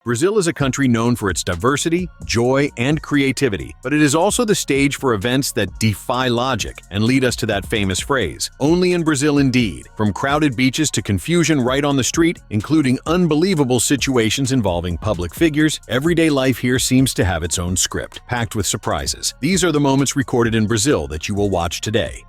Brazil is a country known for its diversity, joy, and creativity, but it is also the stage for events that defy logic and lead us to that famous phrase, "Only in Brazil indeed." From crowded beaches to confusion right on the street, including unbelievable situations involving public figures, everyday life here seems to have its own script, packed with surprises. These are the moments recorded in Brazil that you will watch today.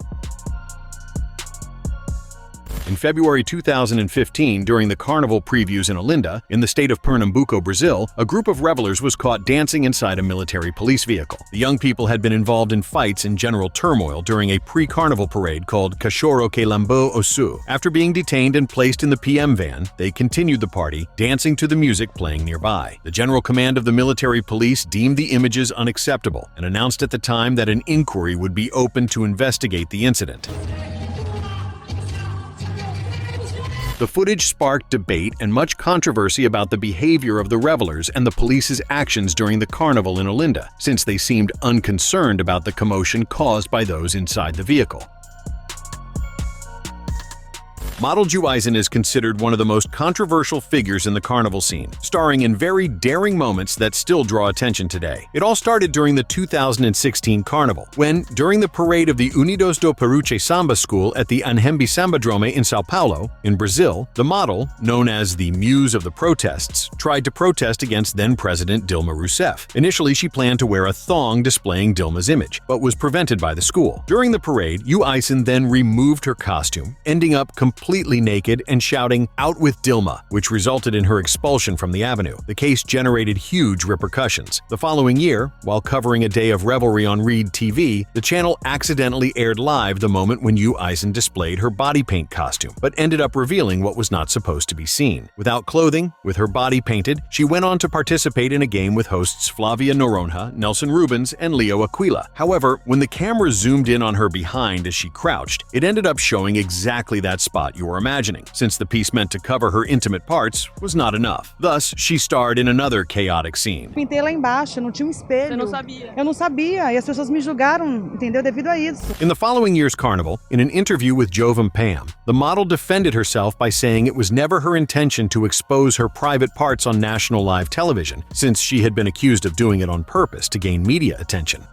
In February 2015, during the carnival previews in Olinda, in the state of Pernambuco, Brazil, a group of revelers was caught dancing inside a military police vehicle. The young people had been involved in fights and general turmoil during a pre-carnival parade called Cachorro que Lambou Osso. After being detained and placed in the PM van, they continued the party, dancing to the music playing nearby. The General Command of the military police deemed the images unacceptable and announced at the time that an inquiry would be opened to investigate the incident. The footage sparked debate and much controversy about the behavior of the revelers and the police's actions during the carnival in Olinda, since they seemed unconcerned about the commotion caused by those inside the vehicle. Model Ju Eisen is considered one of the most controversial figures in the carnival scene, starring in very daring moments that still draw attention today. It all started during the 2016 carnival, when, during the parade of the Unidos do Peruche Samba School at the Anhembi Sambadrome in São Paulo, in Brazil, the model, known as the Muse of the Protests, tried to protest against then-President Dilma Rousseff. Initially, she planned to wear a thong displaying Dilma's image, but was prevented by the school. During the parade, Ju Eisen then removed her costume, ending up completely naked and shouting, "Out with Dilma," which resulted in her expulsion from the avenue. The case generated huge repercussions. The following year, while covering a day of revelry on Reed TV, the channel accidentally aired live the moment when Ju Eisen displayed her body paint costume, but ended up revealing what was not supposed to be seen. Without clothing, with her body painted, she went on to participate in a game with hosts Flavia Noronha, Nelson Rubens, and Leo Aquila. However, when the camera zoomed in on her behind as she crouched, it ended up showing exactly that spot you were imagining, since the piece meant to cover her intimate parts was not enough. Thus, she starred in another chaotic scene. Pintei lá embaixo, não tinha espelho. Você não sabia? Eu não sabia, e as pessoas me julgaram, entendeu? Devido a isso. In the following year's carnival, in an interview with Jovam Pam, the model defended herself by saying it was never her intention to expose her private parts on national live television, since she had been accused of doing it on purpose to gain media attention.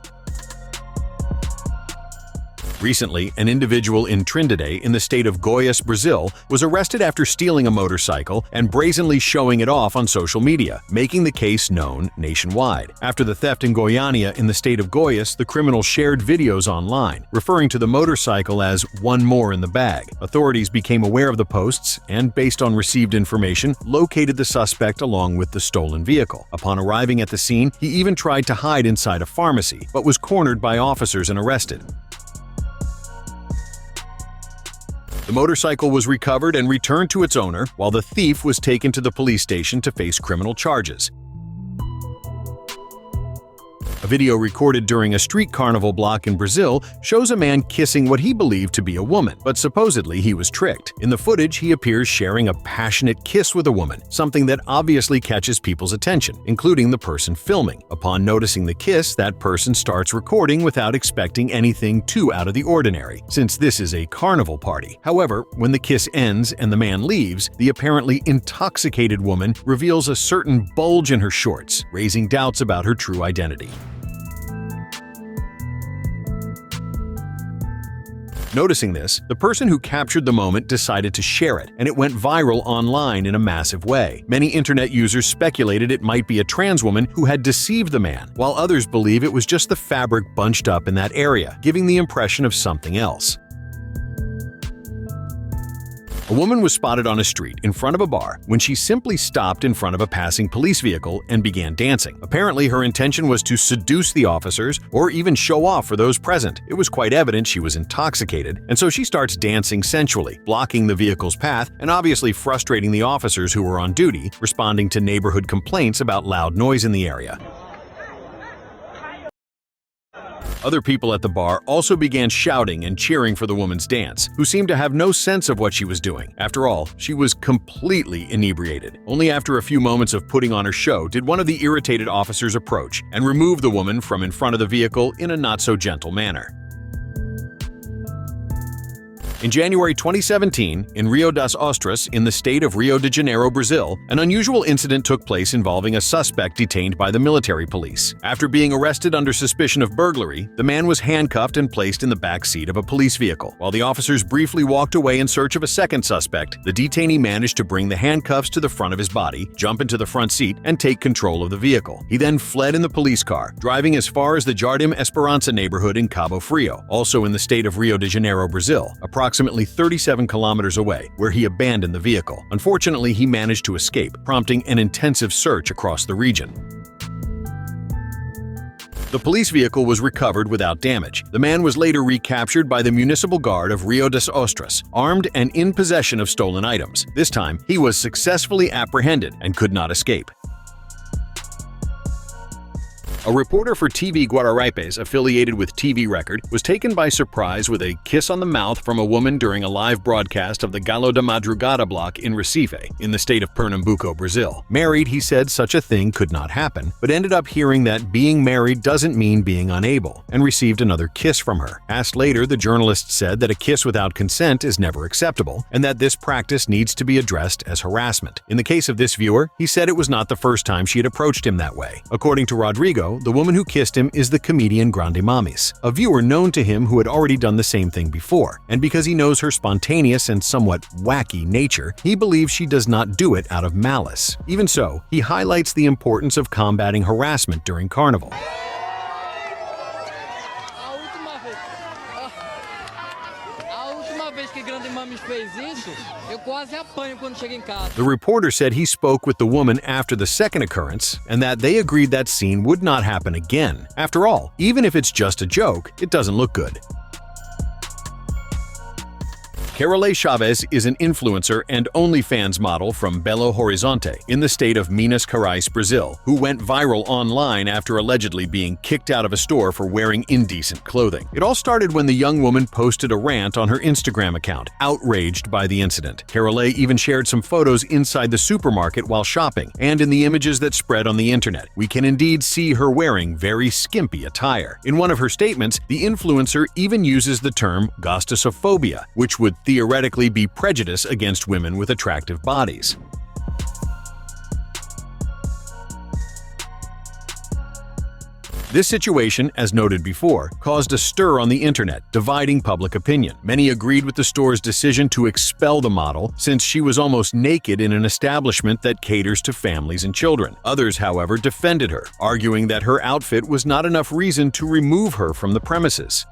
Recently, an individual in Trindade, in the state of Goiás, Brazil, was arrested after stealing a motorcycle and brazenly showing it off on social media, making the case known nationwide. After the theft in Goiânia, in the state of Goiás, the criminal shared videos online, referring to the motorcycle as "one more in the bag." Authorities became aware of the posts and, based on received information, located the suspect along with the stolen vehicle. Upon arriving at the scene, he even tried to hide inside a pharmacy, but was cornered by officers and arrested. The motorcycle was recovered and returned to its owner, while the thief was taken to the police station to face criminal charges. A video recorded during a street carnival block in Brazil shows a man kissing what he believed to be a woman, but supposedly he was tricked. In the footage, he appears sharing a passionate kiss with a woman, something that obviously catches people's attention, including the person filming. Upon noticing the kiss, that person starts recording without expecting anything too out of the ordinary, since this is a carnival party. However, when the kiss ends and the man leaves, the apparently intoxicated woman reveals a certain bulge in her shorts, raising doubts about her true identity. Noticing this, the person who captured the moment decided to share it, and it went viral online in a massive way. Many internet users speculated it might be a trans woman who had deceived the man, while others believe it was just the fabric bunched up in that area, giving the impression of something else. A woman was spotted on a street in front of a bar when she simply stopped in front of a passing police vehicle and began dancing. Apparently, her intention was to seduce the officers or even show off for those present. It was quite evident she was intoxicated, and so she starts dancing sensually, blocking the vehicle's path and obviously frustrating the officers who were on duty, responding to neighborhood complaints about loud noise in the area. Other people at the bar also began shouting and cheering for the woman's dance, who seemed to have no sense of what she was doing. After all, she was completely inebriated. Only after a few moments of putting on her show did one of the irritated officers approach and remove the woman from in front of the vehicle in a not-so-gentle manner. In January 2017, in Rio das Ostras, in the state of Rio de Janeiro, Brazil, an unusual incident took place involving a suspect detained by the military police. After being arrested under suspicion of burglary, the man was handcuffed and placed in the back seat of a police vehicle. While the officers briefly walked away in search of a second suspect, the detainee managed to bring the handcuffs to the front of his body, jump into the front seat, and take control of the vehicle. He then fled in the police car, driving as far as the Jardim Esperança neighborhood in Cabo Frio, also in the state of Rio de Janeiro, Brazil, approximately 37 kilometers away, where he abandoned the vehicle. Unfortunately, he managed to escape, prompting an intensive search across the region. The police vehicle was recovered without damage. The man was later recaptured by the Municipal Guard of Rio das Ostras, armed and in possession of stolen items. This time, he was successfully apprehended and could not escape. A reporter for TV Guararapes, affiliated with TV Record, was taken by surprise with a kiss on the mouth from a woman during a live broadcast of the Galo da Madrugada block in Recife, in the state of Pernambuco, Brazil. Married, he said such a thing could not happen, but ended up hearing that being married doesn't mean being unable, and received another kiss from her. Asked later, the journalist said that a kiss without consent is never acceptable, and that this practice needs to be addressed as harassment. In the case of this viewer, he said it was not the first time she had approached him that way. According to Rodrigo, the woman who kissed him is the comedian Grande Mamis, a viewer known to him who had already done the same thing before, and because he knows her spontaneous and somewhat wacky nature, he believes she does not do it out of malice. Even so, he highlights the importance of combating harassment during Carnival. The reporter said he spoke with the woman after the second occurrence and that they agreed that scene would not happen again. After all, even if it's just a joke, it doesn't look good. Carolei Chavez is an influencer and OnlyFans model from Belo Horizonte in the state of Minas Gerais, Brazil, who went viral online after allegedly being kicked out of a store for wearing indecent clothing. It all started when the young woman posted a rant on her Instagram account, outraged by the incident. Carolei even shared some photos inside the supermarket while shopping, and in the images that spread on the internet, we can indeed see her wearing very skimpy attire. In one of her statements, the influencer even uses the term gostosophobia, which would theoretically be prejudice against women with attractive bodies. This situation, as noted before, caused a stir on the internet, dividing public opinion. Many agreed with the store's decision to expel the model, since she was almost naked in an establishment that caters to families and children. Others, however, defended her, arguing that her outfit was not enough reason to remove her from the premises.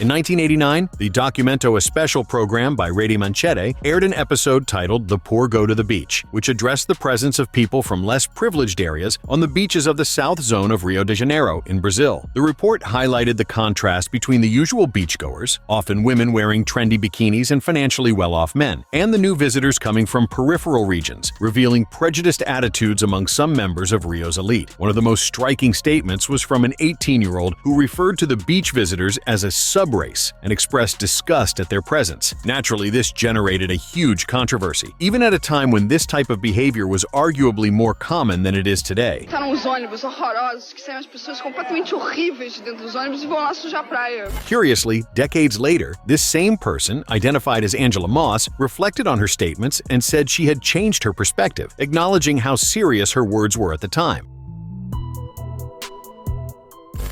In 1989, the Documento A Special program by Rede Manchete aired an episode titled The Poor Go to the Beach, which addressed the presence of people from less privileged areas on the beaches of the south zone of Rio de Janeiro in Brazil. The report highlighted the contrast between the usual beachgoers, often women wearing trendy bikinis and financially well-off men, and the new visitors coming from peripheral regions, revealing prejudiced attitudes among some members of Rio's elite. One of the most striking statements was from an 18-year-old who referred to the beach visitors as a subrace and expressed disgust at their presence. Naturally, this generated a huge controversy, even at a time when this type of behavior was arguably more common than it is today. Curiously, decades later, this same person, identified as Angela Moss, reflected on her statements and said she had changed her perspective, acknowledging how serious her words were at the time.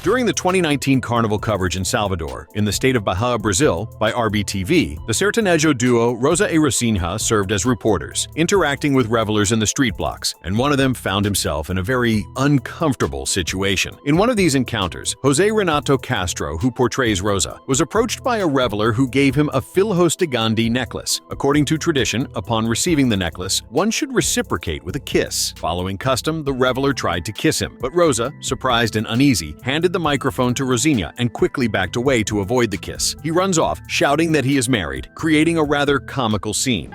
During the 2019 Carnival coverage in Salvador, in the state of Bahia, Brazil, by RBTV, the Sertanejo duo Rosa e Rocinha served as reporters, interacting with revelers in the street blocks, and one of them found himself in a very uncomfortable situation. In one of these encounters, Jose Renato Castro, who portrays Rosa, was approached by a reveler who gave him a Filhos de Gandhi necklace. According to tradition, upon receiving the necklace, one should reciprocate with a kiss. Following custom, the reveler tried to kiss him, but Rosa, surprised and uneasy, handed the microphone to Rosinha and quickly backed away to avoid the kiss. He runs off, shouting that he is married, creating a rather comical scene.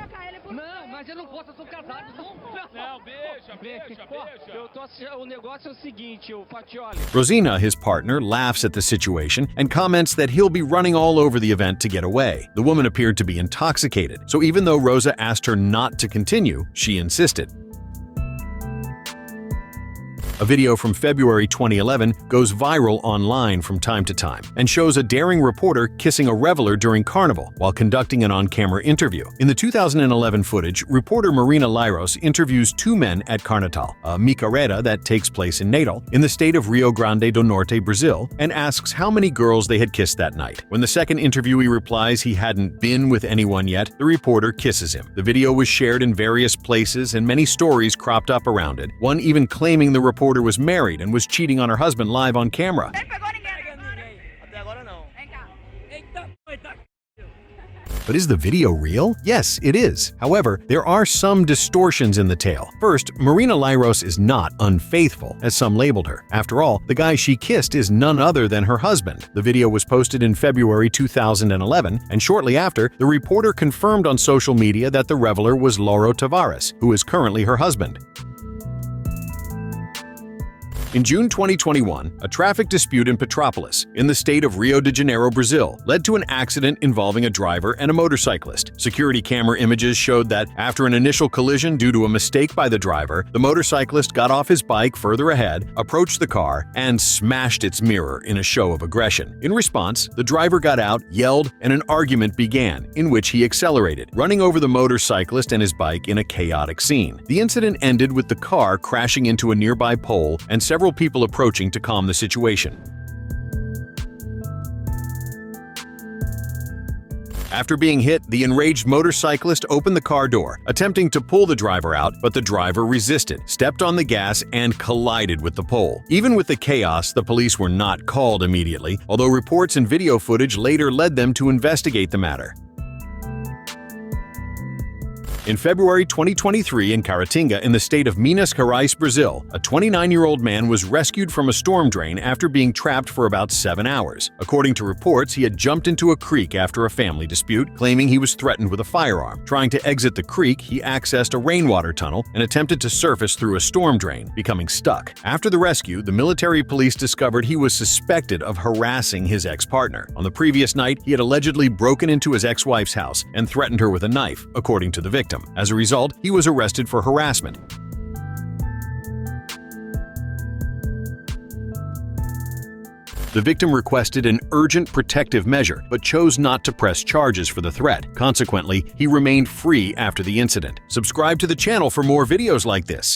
Rosinha, his partner, laughs at the situation and comments that he'll be running all over the event to get away. The woman appeared to be intoxicated, so even though Rosa asked her not to continue, she insisted. A video from February 2011 goes viral online from time to time and shows a daring reporter kissing a reveler during Carnival while conducting an on-camera interview. In the 2011 footage, reporter Marina Lairos interviews two men at Carnatal, a micareta that takes place in Natal, in the state of Rio Grande do Norte, Brazil, and asks how many girls they had kissed that night. When the second interviewee replies he hadn't been with anyone yet, the reporter kisses him. The video was shared in various places and many stories cropped up around it, one even claiming the reporter was married and was cheating on her husband live on camera. But is the video real? Yes, it is. However, there are some distortions in the tale. First, Marina Lairos is not unfaithful, as some labeled her. After all, the guy she kissed is none other than her husband. The video was posted in February 2011, and shortly after, the reporter confirmed on social media that the reveler was Lauro Tavares, who is currently her husband. In June 2021, a traffic dispute in Petrópolis, in the state of Rio de Janeiro, Brazil, led to an accident involving a driver and a motorcyclist. Security camera images showed that after an initial collision due to a mistake by the driver, the motorcyclist got off his bike further ahead, approached the car, and smashed its mirror in a show of aggression. In response, the driver got out, yelled, and an argument began, in which he accelerated, running over the motorcyclist and his bike in a chaotic scene. The incident ended with the car crashing into a nearby pole and several people approaching to calm the situation. After being hit, the enraged motorcyclist opened the car door, attempting to pull the driver out, but the driver resisted, stepped on the gas, and collided with the pole. Even with the chaos, the police were not called immediately, although reports and video footage later led them to investigate the matter. In February 2023 in Caratinga in the state of Minas Gerais, Brazil, a 29-year-old man was rescued from a storm drain after being trapped for about 7 hours. According to reports, he had jumped into a creek after a family dispute, claiming he was threatened with a firearm. Trying to exit the creek, he accessed a rainwater tunnel and attempted to surface through a storm drain, becoming stuck. After the rescue, the military police discovered he was suspected of harassing his ex-partner. On the previous night, he had allegedly broken into his ex-wife's house and threatened her with a knife, according to the victim. As a result, he was arrested for harassment. The victim requested an urgent protective measure, but chose not to press charges for the threat. Consequently, he remained free after the incident. Subscribe to the channel for more videos like this.